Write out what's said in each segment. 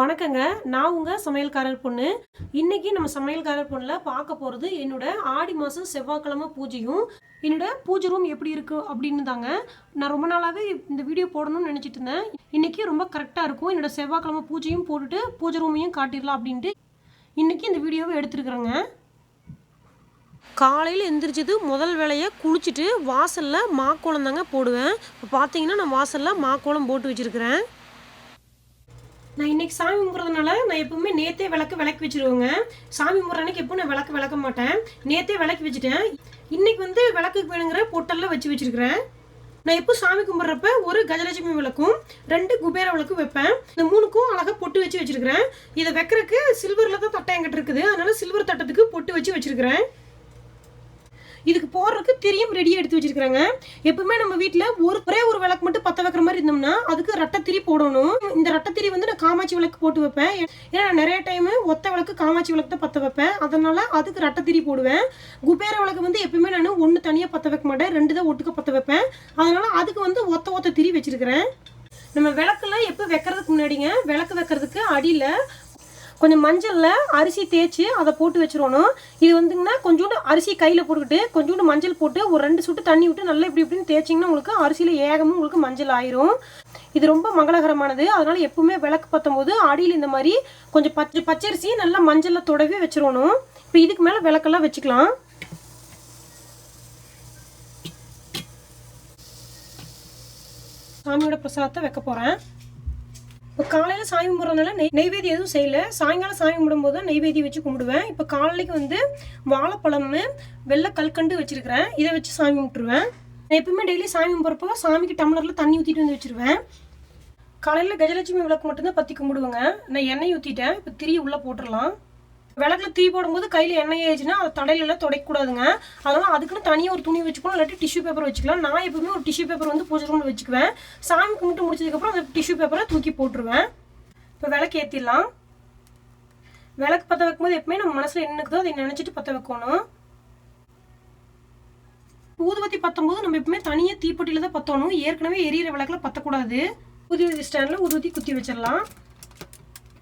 வணக்கங்க. நான் உங்க சமையல்காரர் பொண்ணு. இன்னைக்கு நம்ம சமையல்காரர் பொண்ணுல பார்க்க போறது என்னோட ஆடி மாசம் செவ்வாய்க்கிழமை பூஜையும், என்னோட பூஜை ரூம் எப்படி இருக்கு அப்படின்னு தாங்க. நான் ரொம்ப நாளாவே இந்த வீடியோ போடணும்னு நினைச்சிட்டு இருந்தேன். இன்னைக்கு ரொம்ப கரெக்டா இருக்கும். என்னோட செவ்வாய்க்கிழமை பூஜையும் போட்டுட்டு பூஜை ரூமையும் காட்டிடலாம் அப்படின்ட்டு இன்னைக்கு இந்த வீடியோவை எடுத்துருக்குறேங்க. காலையில் எந்திரிச்சது முதல் வேலையை குளிச்சுட்டு வாசலில் மாக்கோளம் தாங்க போடுவேன். இப்போ பார்த்தீங்கன்னா நான் வாசலில் மாக்கோளம் போட்டு வச்சுருக்கிறேன். நான் இன்றைக்கி சாமி கும்பிட்றதுனால நான் எப்பவுமே நேற்றே விளக்கு வச்சுருவேங்க. சாமி கும்பிட்ற அன்னைக்கு எப்போ நான் விளக்க மாட்டேன். நேற்றே விளக்கி வச்சுட்டேன். இன்றைக்கி வந்து விளக்குக்கு வேணுங்கிற பொட்டெல்லாம் வச்சுருக்கிறேன். நான் எப்போ சாமி கும்பிட்றப்ப ஒரு கஜலட்சுமி விளக்கும் 2 குபேர விளக்கும் வைப்பேன். இந்த 3க்கும் அழகாக பொட்டு வச்சுருக்கிறேன். இதை வைக்கிறதுக்கு சில்வரில் தான் தட்டை என்கிட்ட இருக்குது. அதனால் சில்வர் தட்டத்துக்கு பொட்டு வச்சுருக்கிறேன். இதுக்கு போடுறதுக்கு திரியும் ரெடியாக எடுத்து வச்சிருக்காங்க. எப்பவுமே நம்ம வீட்டில் ஒரே ஒரு விளக்கு மட்டும் பற்ற வைக்கிற மாதிரி இருந்தோம்னா அதுக்கு ரெட்டத்திரி போடணும். இந்த ரெட்டத்திரி வந்து நான் காமாட்சி விளக்கு போட்டு வைப்பேன். ஏன்னா நான் நிறைய டைம் ஒத்த விளக்கு காமாட்சி விளக்கு தான் பற்ற வைப்பேன். அதனால அதுக்கு ரெட்டத்திரி போடுவேன். குபேர விளக்கு வந்து எப்பவுமே நான் 1 தனியாக பற்ற வைக்க மாட்டேன், 2 தான் ஒட்டுக்க பற்ற வைப்பேன். அதனால அதுக்கு வந்து ஒத்த திரி வச்சிருக்கிறேன். நம்ம விளக்குலாம் எப்போ வைக்கிறதுக்கு முன்னாடிங்க, விளக்கு வைக்கிறதுக்கு அடியில் கொஞ்சம் மஞ்சளில் அரிசி தேய்ச்சி அதை போட்டு வச்சிடணும். இது வந்துங்கன்னா கொஞ்சோண்டு அரிசி கையில் போட்டுக்கிட்டு கொஞ்சோண்டு மஞ்சள் போட்டு ஒரு 2 சொட்டு தண்ணி விட்டு நல்லா இப்படின்னு தேய்ச்சிங்கன்னா உங்களுக்கு அரிசியில் ஏகமும் உங்களுக்கு மஞ்சள் ஆயிரும். இது ரொம்ப மங்களகரமானது. அதனால் எப்பவுமே விளக்கு பற்றும் போது அடியில் இந்த மாதிரி கொஞ்சம் பச்சரிசி நல்லா மஞ்சளில் தொடவே வச்சிடணும். இப்போ இதுக்கு மேலே விளக்கெல்லாம் வச்சுக்கலாம். சாமியோட பிரசாதத்தை வைக்க போகிறேன். இப்போ காலையில் சாமி கும்பிட்றதுனால நெய்வேதியம் எதுவும் செய்யலை. சாயங்காலம் சாமி கும்பிடும்போது தான் நெய்வேதியம் வச்சு கும்பிடுவேன். இப்போ காலைக்கு வந்து வாழைப்பழம் வெள்ளை கல்கண்டு வச்சுருக்கிறேன். இதை வச்சு சாமி கும்பிட்டுருவேன். நான் எப்பவுமே டெய்லி சாமி கும்பிட்றப்போ சாமிக்கு டம்ளரில் தண்ணி ஊற்றிட்டு வந்து வச்சுருவேன். காலையில் கஜலட்சுமி விளக்கு மட்டும்தான் பற்றி கும்பிடுவேங்க. நான் எண்ணெய் ஊற்றிட்டேன். இப்போ திரி உள்ளே போட்டுடலாம். விளக்கில் தீ போடும்போது கையில் எண்ணெய் ஆயிடுச்சுன்னா அது தடையிலலாம் துடைக்கக்கூடாதுங்க. அதனால் அதுக்குன்னு தனியாக ஒரு துணி வச்சுக்கணும், இல்லாட்டி டிஷ்யூ பேப்பர் வச்சுக்கலாம். நான் எப்பவுமே ஒரு டிஷ்யூ பேப்பர் வந்து பூஜை ரூமில் வச்சுக்குவேன். சாமி கும்பிட்டு முடிச்சதுக்கப்புறம் அந்த டிஷ்யூ பேப்பரை தூக்கி போட்டுருவேன். இப்போ விளக்கு ஏற்றிடலாம். விளக்கு பற்ற வைக்கும்போது எப்பவுமே நம்ம மனசில் என்ன இருக்குதோ அதை நினச்சிட்டு பற்ற வைக்கணும். ஊதுபத்தி பற்றும்போது நம்ம எப்பவுமே தனியாக தீப்பெட்டியில் தான் பற்றணும். ஏற்கனவே எரியிற விளக்கில் பற்றக்கூடாது. ஊதுபத்தி ஸ்டாண்டில் ஊதுபத்தி குத்தி வச்சிடலாம்.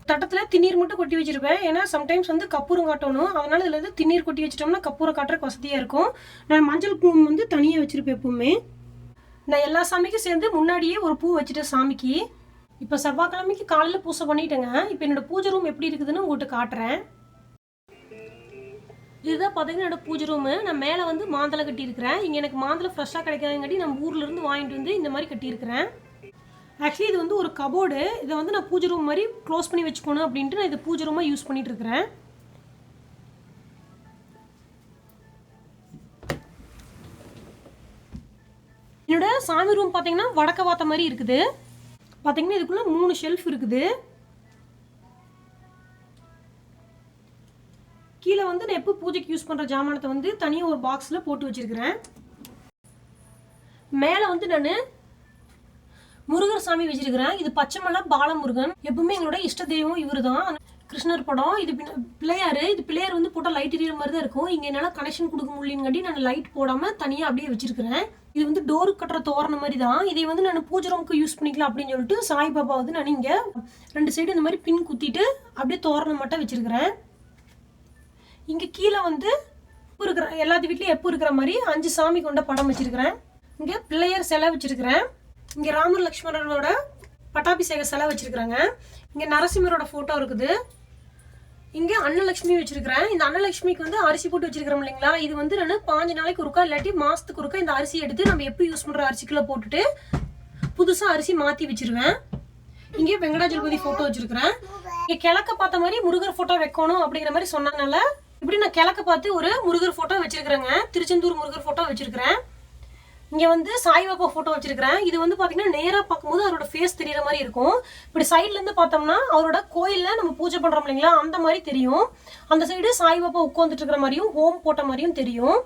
தட்டத்தில் திண்ணீர் மட்டும் கொட்டி வச்சிருப்பேன். ஏன்னா சம்டைம்ஸ் வந்து கப்பூரம் காட்டணும். அதனால இதில் வந்து திண்ணீர் கொட்டி வச்சிட்டோம்னா கப்பூரம் காட்டுறதுக்கு வசதியாக இருக்கும். நான் மஞ்சள் பூ வந்து தனியாக வச்சிருப்பேன் எப்பவுமே. நான் எல்லா சாமிக்கும் சேர்ந்து முன்னாடியே ஒரு பூ வச்சுட்டேன் சாமிக்கு. இப்போ செவ்வாய்க்கிழமைக்கு காலையில் பூஜை பண்ணிட்டேங்க. இப்போ என்னோட பூஜை ரூம் எப்படி இருக்குதுன்னு உங்கள்கிட்ட காட்டுறேன். இதுதான் பார்த்தீங்கன்னா என்னோட பூஜை ரூமு. நான் மேலே வந்து மாந்தலை கட்டியிருக்கிறேன். இங்கே எனக்கு மாந்தலை ஃப்ரெஷ்ஷாக கிடைக்காதங்காட்டி நம்ம ஊர்லேருந்து வாங்கிட்டு வந்து இந்த மாதிரி கட்டியிருக்கிறேன். ஆக்சுவலி இது வந்து ஒரு கபோர்டு. இதை வந்து நான் பூஜை ரூம் மாதிரி க்ளோஸ் பண்ணி வச்சுக்கணும் அப்படின்ட்டு நான் இதை பூஜை ரூமாக யூஸ் பண்ணிட்டு இருக்கிறேன். என்னோட சாமி ரூம் பார்த்தீங்கன்னா வடக்க பார்த்த மாதிரி இருக்குது. பார்த்தீங்கன்னா இதுக்குள்ள 3 ஷெல்ஃப் இருக்குது. கீழே வந்து நான் எப்போ பூஜைக்கு யூஸ் பண்ணுற ஜாமானத்தை வந்து தனியாக ஒரு பாக்ஸில் போட்டு வச்சிருக்கிறேன். மேலே வந்து நான் முருகர் சாமி வச்சிருக்கிறேன். இது பச்சைமலை பாலமுருகன். எப்பவுமே எங்களோட இஷ்ட தெய்வம் இவர் தான். கிருஷ்ணர் படம். இது பிள்ளையார். இது பிள்ளையார் வந்து போட்டால் லைட் எரியற மாதிரி தான் இருக்கும். இங்கே என்னால் கனெக்ஷன் கொடுக்க முடியலங்காட்டி நான் லைட் போடாமல் தனியாக அப்படியே வச்சிருக்கிறேன். இது வந்து டோருக்கு கட்டுற தோரணம் மாதிரி தான். இதை வந்து நான் பூஜை ரூமுக்கு யூஸ் பண்ணிக்கலாம் அப்படின்னு சொல்லிட்டு சாய்பாபா வந்து நான் இங்கே 2 சைடு இந்த மாதிரி பின் குத்திட்டு அப்படியே தோரணம் மட்டும் வச்சிருக்கிறேன். இங்கே கீழே வந்து இருக்கிற எல்லாத்து வீட்லையும் எப்போ இருக்கிற மாதிரி 5 சாமி கொண்ட படம் வச்சிருக்கிறேன். இங்கே பிள்ளையார் சிலை வச்சிருக்கிறேன். இங்கே ராமர் லக்ஷ்மணரோட பட்டாபிஷேக சிலை வச்சிருக்கிறாங்க. இங்கே நரசிம்மரோட ஃபோட்டோ இருக்குது. இங்கே அன்னலட்சுமி வச்சிருக்கிறேன். இந்த அன்னலட்சுமிக்கு வந்து அரிசி போட்டு வச்சிருக்கிறோம் இல்லைங்களா. இது வந்து நான் 5 நாளைக்கு ஒருக்கா இல்லாட்டி மாதத்துக்கு ஒருக்கா இந்த அரிசி எடுத்து நம்ம எப்போ யூஸ் பண்ணுற அரிசிக்குள்ளே போட்டுட்டு புதுசாக அரிசி மாற்றி வச்சிருவேன். இங்கே வெங்கடாஜலபதி ஃபோட்டோ வச்சிருக்கிறேன். இங்கே கிழக்க பார்த்த மாதிரி முருகர் ஃபோட்டோ வைக்கணும் அப்படிங்கிற மாதிரி சொன்னதுனால இப்படி நான் கிழக்க பார்த்து ஒரு முருகர் ஃபோட்டோ வச்சிருக்கிறேங்க. திருச்செந்தூர் முருகர் ஃபோட்டோ வச்சிருக்கிறேன். இங்கே வந்து சாய்பாபா ஃபோட்டோ வச்சிருக்கிறேன். இது வந்து பார்த்தீங்கன்னா நேராக பார்க்கும்போது அவரோட ஃபேஸ் தெரியுற மாதிரி இருக்கும். இப்படி சைட்லேருந்து பார்த்தோம்னா அவரோட கோயிலில் நம்ம பூஜை பண்ணுறோம் இல்லைங்களா அந்த மாதிரி தெரியும். அந்த சைடு சாய்பாபா உட்காந்துட்டு இருக்கிற மாதிரியும் ஹோம் போட்ட மாதிரியும் தெரியும்.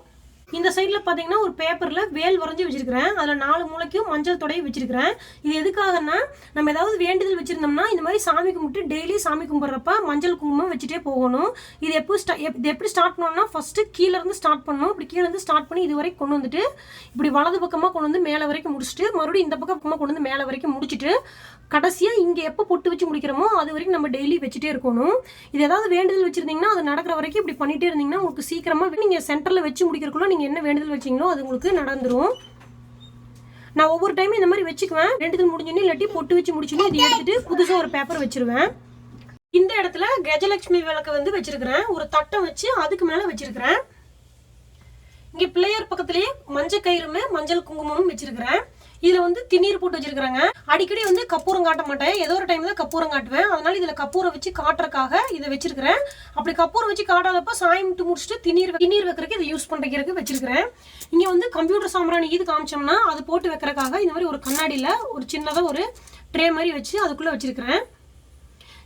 இந்த சைடில் பார்த்தீங்கன்னா ஒரு பேப்பரில் வேல் வரைஞ்சி வச்சிருக்கிறேன். அதில் 4 மூலைக்கும் மஞ்சள் தொடையை வச்சிருக்கிறேன். இது எதுக்காகன்னா, நம்ம ஏதாவது வேண்டுதல் வச்சிருந்தோம்னா இந்த மாதிரி சாமி கும்பிட்டு டெய்லி சாமி கும்பிட்றப்ப மஞ்சள் குங்குமம் வச்சுட்டே போகணும். இது எப்படி ஸ்டார்ட் பண்ணணும்னா, ஃபர்ஸ்ட் கீழே இருந்து ஸ்டார்ட் பண்ணணும். இப்படி கீழே இருந்து ஸ்டார்ட் பண்ணி இது வரைக்கும் கொண்டு வந்துட்டு இப்படி வலது பக்கமாக கொண்டு வந்து மேலே வரைக்கும் முடிச்சுட்டு மறுபடியும் இந்த பக்கமாக கொண்டு வந்து மேலே வரைக்கும் முடிச்சுட்டு கடைசியாக இங்கே எப்போ பொட்டு வச்சு முடிக்கிறோமோ அது வரைக்கும் நம்ம டெய்லி வச்சுட்டே இருக்கணும். இது ஏதாவது வேண்டுதல் வச்சிருந்தீங்கன்னா அது நடக்கிற வரைக்கும் இப்படி பண்ணிட்டே இருந்தீங்கன்னா உங்களுக்கு சீக்கிரமாக நீங்கள் சென்டரில் வச்சு முடிக்கிறக்குள்ள நீங்கள் என்ன வேண்டுதல் வச்சிங்களோ அது உங்களுக்கு நடந்துடும். நான் ஒவ்வொரு டைமும் இந்த மாதிரி வச்சுக்குவேன். வேண்டுதல் முடிஞ்சோன்னு இல்லாட்டி பொட்டு வச்சு முடிச்சோன்னு இதை எடுத்துட்டு புதுசாக ஒரு பேப்பர் வச்சிருவேன். இந்த இடத்துல கஜலட்சுமி விளக்கு வந்து வச்சிருக்கிறேன். ஒரு தட்டை வச்சு அதுக்கு மேலே வச்சிருக்கிறேன். இங்கே பிள்ளையார் பக்கத்துலேயே மஞ்சள் கயிறுமே மஞ்சள் குங்குமமும் வச்சிருக்கிறேன். இதில் வந்து திண்ணீர் போட்டு வச்சிருக்கிறாங்க. அடிக்கடி வந்து கப்பூரம் காட்ட மாட்டேன், ஏதோ ஒரு டைம் தான் கப்பூரம் காட்டுவேன். அதனால இதில் கப்பூரம் வச்சு காட்டுறதுக்காக இதை வச்சிருக்கிறேன். அப்படி கப்பூரம் வச்சு காட்டாதப்போ சாமி முடிச்சுட்டு திண்ணீர் வைக்கிறதுக்கு இதை யூஸ் பண்ணுறதுக்கு வச்சிருக்கிறேன். இங்கே வந்து கம்ப்யூட்டர் சாம்பிராணி இது காமிச்சோம்னா அது போட்டு வைக்கிறதுக்காக இந்த மாதிரி ஒரு கண்ணாடியில் ஒரு சின்னதாக ஒரு ட்ரே மாதிரி வச்சு அதுக்குள்ளே வச்சிருக்கிறேன்.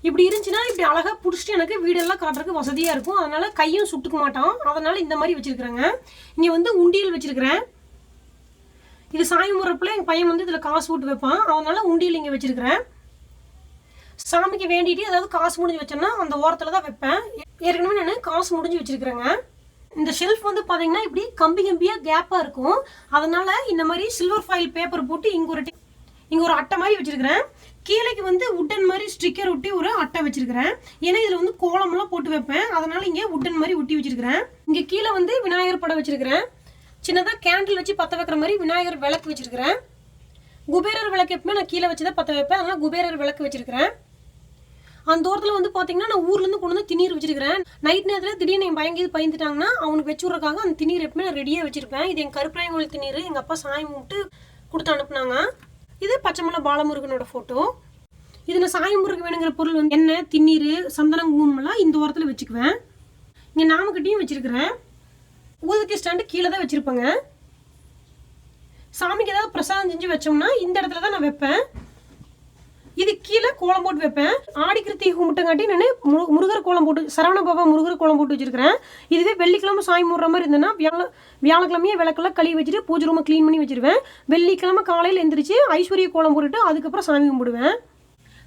இப்படி இருந்துச்சுன்னா இப்படி அழகாக பிடிச்சிட்டு எனக்கு வீடெல்லாம் காட்டுறதுக்கு வசதியாக இருக்கும். அதனால கையும் சுட்டுக்க மாட்டோம். அதனால இந்த மாதிரி வச்சிருக்கிறேங்க. இங்கே வந்து உண்டியல் வச்சிருக்கிறேன். இது சாமி முறப்பில் எங்கள் பையன் வந்து இதில் காசு போட்டு வைப்பான். அதனால உண்டியல் இங்கே வச்சிருக்கிறேன். சாமிக்கு வேண்டிட்டு ஏதாவது காசு முடிஞ்சு வச்சோன்னா அந்த ஓரத்தில் தான் வைப்பேன். ஏற்கனவே நான் காசு முடிஞ்சு வச்சிருக்கிறேங்க. இந்த ஷெல்ஃப் வந்து பார்த்தீங்கன்னா இப்படி கம்பியாக கேப்பாக இருக்கும். அதனால இந்த மாதிரி சில்வர் ஃபாயில் பேப்பர் போட்டு இங்கே ஒரு அட்டை மாதிரி வச்சிருக்கிறேன். கீழேக்கு வந்து உட்டன் மாதிரி ஸ்டிக்கர் ஒட்டி ஒரு அட்டை வச்சிருக்கிறேன். ஏன்னா இதில் வந்து கோலமெல்லாம் போட்டு வைப்பேன். அதனால இங்கே உட்டன் மாதிரி ஒட்டி வச்சிருக்கிறேன். இங்கே கீழே வந்து விநாயகர் படம் வச்சிருக்கிறேன். சின்னதாக கேண்டில் வச்சு பற்ற வைக்கிற மாதிரி விநாயகர் விளக்கு வச்சிருக்கிறேன். குபேரர் விளக்கு எப்பவுமே நான் கீழே வச்சு தான் பற்ற வைப்பேன். அதனால குபேரர் விளக்கு வச்சிருக்கிறேன். அந்த ஓரத்தில் வந்து பார்த்தீங்கன்னா நான் ஊர்லேருந்து கொண்டு வந்து திண்ணீர் வச்சிருக்கிறேன். நைட் நேரத்தில் திடீர்னு என் பயந்துட்டாங்கன்னா அவனுக்கு வச்சு விட்றதுக்காக அந்த திண்ணீர் எப்பவுமே நான் ரெடியாக வச்சிருப்பேன். இது எங்கள் கருப்பராயங்கோயில் திண்ணீர் எங்கள் அப்பா சாமி கும்பிட்டு கொடுத்து அனுப்புனாங்க. இது பச்சைமலை பாலமுருகனோட ஃபோட்டோ. இது நான் சாமி முருகன் வேணுங்கிற பொருள் வந்து எண்ணெய், திண்ணீர், சந்தனம், குங்குமம்லாம் இந்த ஓரத்தில் வச்சுக்குவேன். இங்கே நாமக்கட்டியும் வச்சிருக்கிறேன். ஊதுவத்தி ஸ்டாண்டு கீழே தான் வச்சிருப்பேங்க. சாமிக்கு ஏதாவது பிரசாதம் செஞ்சு வச்சோம்னா இந்த இடத்துல தான் நான் வைப்பேன். இது கீழே கோலம் போட்டு வைப்பேன். ஆடி கிருத்திகை கும்பிட்டங்காட்டி நான் முருகர் கோலம் போட்டு சரவண பாபா முருகர் கோலம் போட்டு வச்சிருக்கிறேன். இதுவே வெள்ளிக்கிழமை சாமி முடுற மாதிரி இருந்ததுன்னா வியாழக்கிழமையே விளக்கெல்லாம் கழுவி வச்சுட்டு பூஜை ரூமை க்ளீன் பண்ணி வச்சிருவேன். வெள்ளிக்கிழமை காலையில் எந்திரிச்சு ஐஸ்வர்ய கோலம் போட்டுட்டு அதுக்கப்புறம் சாமி கும்பிடுவேன்.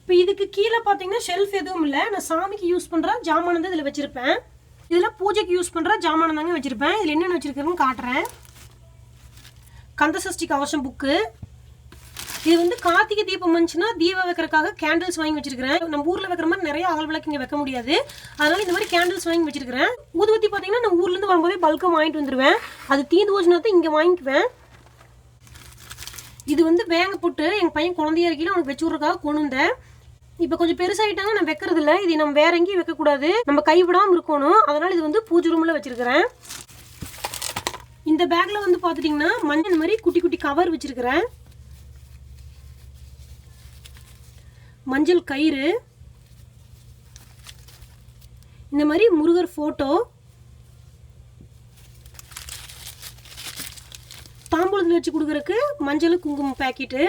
இப்போ இதுக்கு கீழே பார்த்தீங்கன்னா ஷெல்ஃப் எதுவும் இல்லை. நான் சாமிக்கு யூஸ் பண்ணுற ஜாமான் தான் இதில் வச்சிருப்பேன். இதில் பூஜைக்கு யூஸ் பண்ணுற ஜாமான் தாங்க வச்சுருப்பேன். இதில் என்னென்ன வச்சுருக்கேன்னு காட்டுறேன். கந்தசஷ்டி கவசம் புக்கு. இது வந்து கார்த்திகை தீபம் வந்துச்சுன்னா தீபம் வைக்கிறதுக்காக கேண்டில்ஸ் வாங்கி வச்சிருக்கிறேன். நம்ம ஊரில் வைக்கிற மாதிரி நிறைய அகல் விளக்கு இங்கே வைக்க முடியாது. அதனால இந்த மாதிரி கேண்டில்ஸ் வாங்கி வச்சிருக்கிறேன். ஊதுவத்தி பார்த்தீங்கன்னா நான் ஊர்லேருந்து வரும்போதே பல்காக வாங்கிட்டு வந்துடுவேன். அது தீந்து போச்சுன்னா தான் இங்கே வாங்கிக்குவேன். இது வந்து வேங்க போட்டு எங்கள் பையன் குழந்தையா இருக்கையில அவனுக்கு வச்சு விட்றதுக்காக கொண்டு வந்தேன். இப்போ கொஞ்சம் பெருசாகிட்டாங்க, நான் வைக்கிறது இல்லை. இது நம்ம வேற எங்கேயும் வைக்கக்கூடாது, நம்ம கைவிடாமல் இருக்கணும். அதனால இது வந்து பூஜை ரூமில் வச்சிருக்கிறேன். இந்த பேக்கில் வந்து பார்த்துட்டிங்கன்னா மஞ்சள் மாதிரி குட்டி குட்டி கவர் வச்சிருக்கிறேன். மஞ்சள் கயிறு, இந்த மாதிரி முருகர் ஃபோட்டோ, தாம்பூலத்தில் வச்சு கொடுக்குறதுக்கு மஞ்சள் குங்குமம் பேக்கெட்டு.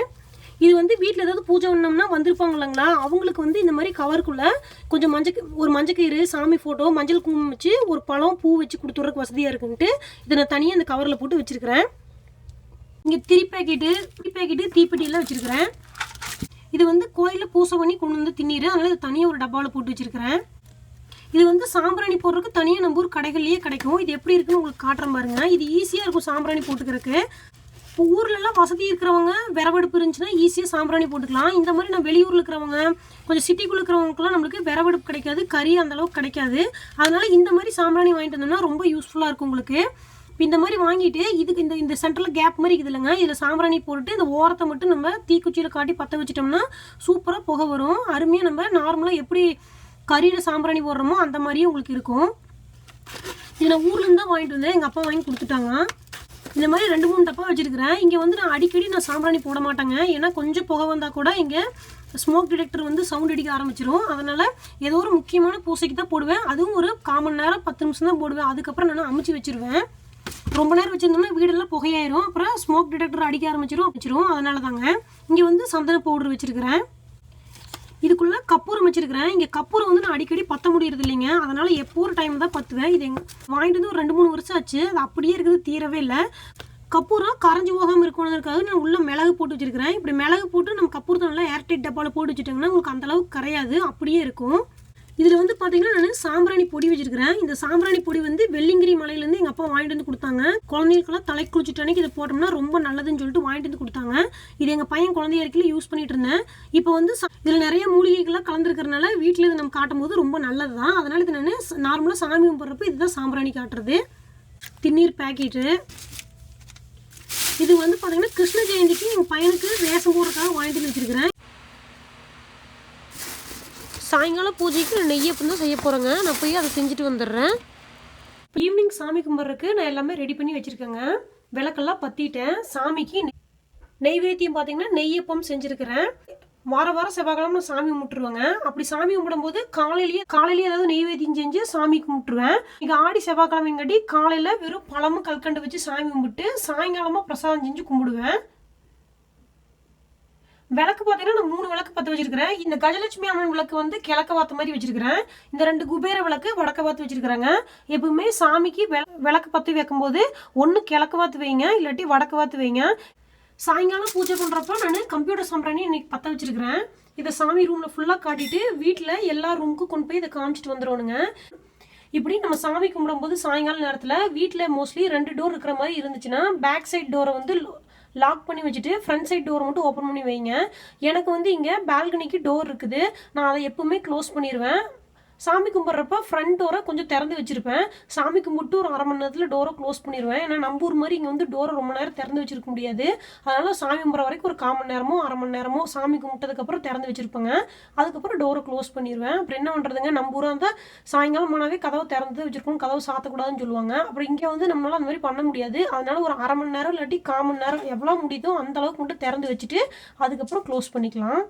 இது வந்து வீட்டில் ஏதாவது பூஜை பண்ணோம்னா வந்திருப்பாங்க இல்லைங்களா, அவங்களுக்கு வந்து இந்த மாதிரி கவருக்குள்ளே கொஞ்சம் ஒரு மஞ்சக்கயிறு, சாமி ஃபோட்டோ, மஞ்சள் குங்குமம் வச்சு ஒரு பழம் பூ வச்சு கொடுத்துட்றதுக்கு வசதியாக இருக்குன்ட்டு இதை நான் தனியாக இந்த கவரில் போட்டு வச்சுருக்கிறேன். இங்கே திரி பேக்கெட்டு தீப்பெட்டியெல்லாம் வச்சுருக்கிறேன். இது வந்து கோயிலில் பூசை பண்ணி கொண்டு வந்து திண்ணீர், அதனால் இது தனியாக ஒரு டப்பாவில் போட்டு வச்சுருக்கிறேன். இது வந்து சாம்பிராணி போடுறதுக்கு தனியாக நம்ம ஊர் கடைகள்லேயே கிடைக்கும். இது எப்படி இருக்குன்னு உங்களுக்கு காட்டுறேன் பாருங்க. இது ஈஸியாக இருக்கும் சாம்பிராணி போட்டுக்கிறதுக்கு. இப்போ ஊர்லலாம் வசதி இருக்கிறவங்க விறவடுப்பு இருந்துச்சுன்னா ஈஸியாக சாம்பிராணி போட்டுக்கலாம். இந்த மாதிரி நான் வெளியூரில் இருக்கிறவங்க, கொஞ்சம் சிட்டிக்குள்ளே இருக்கிறவங்களுக்குலாம் நம்மளுக்கு விறவடுப்பு கிடைக்காது, கறி அந்தளவுக்கு கிடைக்காது. அதனால் இந்த மாதிரி சாம்பிராணி வாங்கிட்டு வந்தோம்னா ரொம்ப யூஸ்ஃபுல்லாக இருக்கும் உங்களுக்கு. இப்போ இந்த மாதிரி வாங்கிட்டு இதுக்கு இந்த சென்டரில் கேப் மாதிரி இருக்குது இல்லைங்க, இதில் சாம்பிராணி போட்டுட்டு இந்த ஓரத்தை மட்டும் நம்ம தீக்குச்சியில் காட்டி பற்ற வச்சிட்டோம்னா சூப்பராக புகை வரும். அருமையாக நம்ம நார்மலாக எப்படி கறியில் சாம்பிராணி போடுறோமோ அந்த மாதிரியே உங்களுக்கு இருக்கும். இது நான் ஊர்லேருந்து தான் வாங்கிட்டு வந்தேன், எங்கள் அப்பா வாங்கி கொடுத்துட்டாங்க. இந்த மாதிரி 2-3 டப்பா வச்சுருக்கிறேன். இங்கே வந்து நான் அடிக்கடி சாம்பிராணி போட மாட்டேங்க, ஏன்னா கொஞ்சம் புகை வந்தால் கூட இங்கே ஸ்மோக் டிடெக்டர் வந்து சவுண்ட் அடிக்க ஆரம்பிச்சிடும். அதனால் ஏதோ ஒரு முக்கியமான பூசைக்கு தான் போடுவேன். அதுவும் ஒரு 1/4 மணி நேரம் 10 நிமிஷம் தான் போடுவேன். அதுக்கப்புறம் நான் அமுச்சு வச்சுருவேன். ரொம்ப நேரம் வச்சுருந்தோம்னா வீடெல்லாம் புகையாயிரும், அப்புறம் ஸ்மோக் டிடெக்டர் அடிக்க ஆரம்பிச்சிடும். அதனால தாங்க இங்கே வந்து சந்தன பவுடர் வச்சுருக்கிறேன். இதுக்குள்ளே கப்பூரம் வச்சிருக்கிறேன். இங்கே கப்பூரம் வந்து நான் அடிக்கடி பற்ற முடியறது இல்லைங்க. அதனால் எப்போ ஒரு டைம் தான் பற்றுவேன். இது வாங்கிட்டு வந்து ஒரு 2-3 வருஷம் ஆச்சு. அது அப்படியே இருக்குது, தீரவே இல்லை. கப்பூரம் கரைஞ்சி போகாமல் இருக்கணுங்கிறதுக்காக நான் உள்ள மிளகு போட்டு வச்சிருக்கிறேன். இப்படி மிளகு போட்டு நம்ம கப்பூரத்தை நல்லா ஏர்டைட் டப்பாவில் போட்டு வச்சுட்டோங்கன்னா உங்களுக்கு அந்தளவுக்கு கரையாது, அப்படியே இருக்கும். இதில் வந்து பார்த்தீங்கன்னா நான் சாம்பிராணி பொடி வச்சுருக்கிறேன். இந்த சாம்பிராணி பொடி வந்து வெள்ளிங்கிரி மலையிலேருந்து எங்கள் அப்பா வாங்கிட்டு வந்து கொடுத்தாங்க. குழந்தைகளுக்கெல்லாம் தலை குளிச்சுட்டு அன்னைக்கு இதை போட்டோம்னா ரொம்ப நல்லதுன்னு சொல்லிட்டு வாங்கிட்டு வந்து கொடுத்தாங்க. இது எங்கள் பையன் குழந்தைய இருக்கையில் யூஸ் பண்ணிட்டு இருந்தேன். இப்போ வந்து இதில் நிறைய மூலிகைகள்லாம் கலந்துருக்கிறதுனால வீட்டில் இதை நம்ம காட்டும் போது ரொம்ப நல்லது தான். அதனால் இது நான் நார்மலாக சாமி கும்பிட்றப்ப இதுதான் சாம்பிராணி காட்டுறது. திருநீர் பேக்கெட்டு இது வந்து பார்த்தீங்கன்னா கிருஷ்ண ஜெயந்திக்கு எங்கள் பையனுக்கு வேஷம் போடுறதுக்காக வாங்கிட்டு வந்து வச்சுருக்கிறேன். சாயங்காலம் பூஜைக்கு நெய்யப்பம் தான் செய்ய போகிறேங்க. நான் போய் அதை செஞ்சுட்டு வந்துடுறேன். ஈவினிங் சாமி கும்பிட்றதுக்கு நான் எல்லாமே ரெடி பண்ணி வச்சுருக்கேங்க. விளக்கெல்லாம் பற்றிட்டேன். சாமிக்கு நெய்வேத்தியம் பார்த்தீங்கன்னா நெய்யப்பம் செஞ்சுருக்கிறேன். வாரம் செவ்வாய்க்கிழமை சாமி கும்பிட்டுருவேங்க. அப்படி சாமி கும்பிடும்போது காலையிலேயே ஏதாவது நெய்வேத்தியம் செஞ்சு சாமி கும்பிட்டுருவேன். இங்கே ஆடி செவ்வாய்க்கிழமைங்காட்டி காலையில் வெறும் பழமும் கல்கண்டு வச்சு சாமி கும்பிட்டு சாயங்காலமாக பிரசாதம் செஞ்சு கும்பிடுவேன். விளக்கு பார்த்தீங்கன்னா நான் 3 விளக்கு பற்ற வச்சிருக்கிறேன். இந்த கஜலட்சுமி அம்மன் விளக்கு வந்து கிழக்க வாத்து மாதிரி வச்சிருக்கிறேன். இந்த 2 குபேர விளக்கு வடக்க வாத்து வச்சிருக்கிறேங்க. எப்பவுமே சாமிக்கு விளக்கு பற்றி வைக்கும்போது ஒன்று கிழக்க வாத்து வைங்க, இல்லாட்டி வடக்க வாத்து வைங்க. சாயங்காலம் பூஜை பண்ணுறப்ப நான் கம்ப்யூட்டர் சாம்பிராணி இன்னைக்கு பற்ற வச்சிருக்கிறேன். இதை சாமி ரூமில் ஃபுல்லாக காட்டிட்டு வீட்டில் எல்லா ரூமுக்கும் கொண்டு போய் இதை காமிச்சிட்டு வந்துடுவோனுங்க. இப்படி நம்ம சாமி கும்பிடும்போது சாயங்கால நேரத்தில் வீட்டில் மோஸ்ட்லி 2 டோர் இருக்கிற மாதிரி இருந்துச்சுன்னா பேக் சைட் டோரை வந்து லாக் பண்ணி வச்சுட்டு ஃப்ரண்ட் சைட் டோரை மட்டும் ஓப்பன் பண்ணி வைங்க. எனக்கு வந்து இங்கே பால்கனிக்கு டோர் இருக்குது. நான் அதை எப்பவுமே க்ளோஸ் பண்ணிடுவேன். சாமி கும்பிட்றப்ப ஃப்ரண்ட் டோரை கொஞ்சம் திறந்து வச்சுருப்பேன். சாமி கும்பிட்டு ஒரு 1/2 மணி நேரத்தில் டோரை க்ளோஸ் பண்ணிடுவேன். ஏன்னா நம்பூர் மாதிரி இங்கே வந்து டோரை ரொம்ப நேரம் திறந்து வச்சிருக்க முடியாது. அதனால் சாமி கும்பிட்ற வரைக்கும் ஒரு 1/4 மணி நேரமோ 1/2 மணி நேரமோ சாமி கும்பிட்டதுக்கப்புறம் திறந்து வச்சுருப்பேங்க. அதுக்கப்புறம் டோரை க்ளோஸ் பண்ணிடுவேன். அப்புறம் என்ன பண்ணுறதுங்க, நம்பூராக இருந்தால் சாயங்காலம் போனாவே கதவை திறந்து வச்சுருக்கணும், கதவை சாத்தக்கூடாதுன்னு சொல்லுவாங்க. அப்புறம் இங்கே வந்து நம்மளால் அந்த மாதிரி பண்ண முடியாது. அதனால ஒரு 1/2 மணி நேரம் இல்லாட்டி 1/4 மணி நேரம் எவ்வளோ முடியுதோ அந்த அளவுக்கு மட்டும் திறந்து வச்சுட்டு அதுக்கப்புறம் க்ளோஸ் பண்ணிக்கலாம்.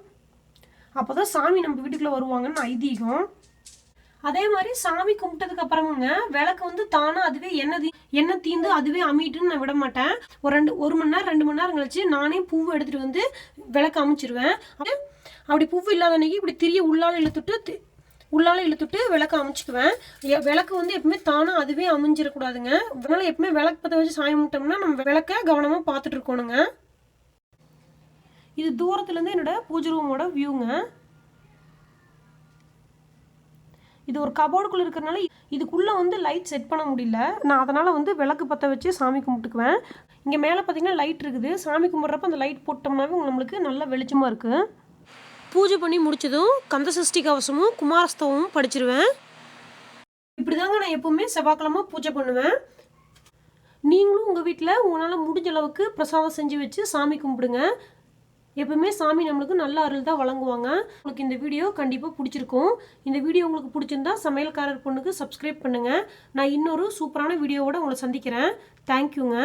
அப்போ தான் சாமி நம்ம வீட்டுக்குள்ளே வருவாங்கன்னு ஐதீகம். அதே மாதிரி சாமி கும்பிட்டதுக்கு அப்புறமுங்க விளக்கு வந்து தானா அதுவே எண்ணெய் தீந்து அதுவே அமிட்டுன்னு நான் விட மாட்டேன். ஒரு 1 மணி நேரம் 2 மணி நேரம் கழிச்சு நானே பூவை எடுத்துட்டு வந்து விளக்கு அமைச்சிருவேன். அப்படி பூவு இல்லாத அன்னைக்கு இப்படி திரிய உள்ளால இழுத்துட்டு விளக்கு அமைச்சுக்குவேன். விளக்கு வந்து எப்பவுமே தானா அதுவே அமைஞ்சிடக்கூடாதுங்க. அதனால எப்பவுமே விளக்கு பற்ற வச்சு சாமி கும்பிட்டோம்னா நம்ம விளக்க கவனமா பார்த்துட்டு இருக்கணுங்க. இது தூரத்துல இருந்து என்னோட பூஜை ரூமோட வியூங்க. இது ஒரு கபோர்டுக்குள்ளே இருக்கிறனால இதுக்குள்ளே வந்து லைட் செட் பண்ண முடியல. நான் அதனால் வந்து விளக்கு பற்ற வச்சு சாமி கும்பிட்டுக்குவேன். இங்கே மேலே பார்த்தீங்கன்னா லைட் இருக்குது. சாமி கும்பிட்றப்ப அந்த லைட் போட்டோம்னாவே நம்மளுக்கு நல்ல வெளிச்சமாக இருக்குது. பூஜை பண்ணி முடிச்சதும் கந்த சஷ்டி கவசமும் குமாரஸ்தவமும் படிச்சிருவேன். இப்படி தாங்க நான் எப்போவுமே செவ்வாய்க்கிழமை பூஜை பண்ணுவேன். நீங்களும் உங்கள் வீட்டில் உங்களால் முடிஞ்ச அளவுக்கு பிரசாதம் செஞ்சு வச்சு சாமி கும்பிடுங்க. எப்பவுமே சாமி நம்மளுக்கு நல்ல அருள் தான் வழங்குவாங்க. உங்களுக்கு இந்த வீடியோ கண்டிப்பாக பிடிச்சிருக்கும். இந்த வீடியோ உங்களுக்கு பிடிச்சிருந்தா சமையல்காரர் பொண்ணுக்கு சப்ஸ்கிரைப் பண்ணுங்கள். நான் இன்னொரு சூப்பரான வீடியோவோட உங்களை சந்திக்கிறேன். தேங்க்யூங்க.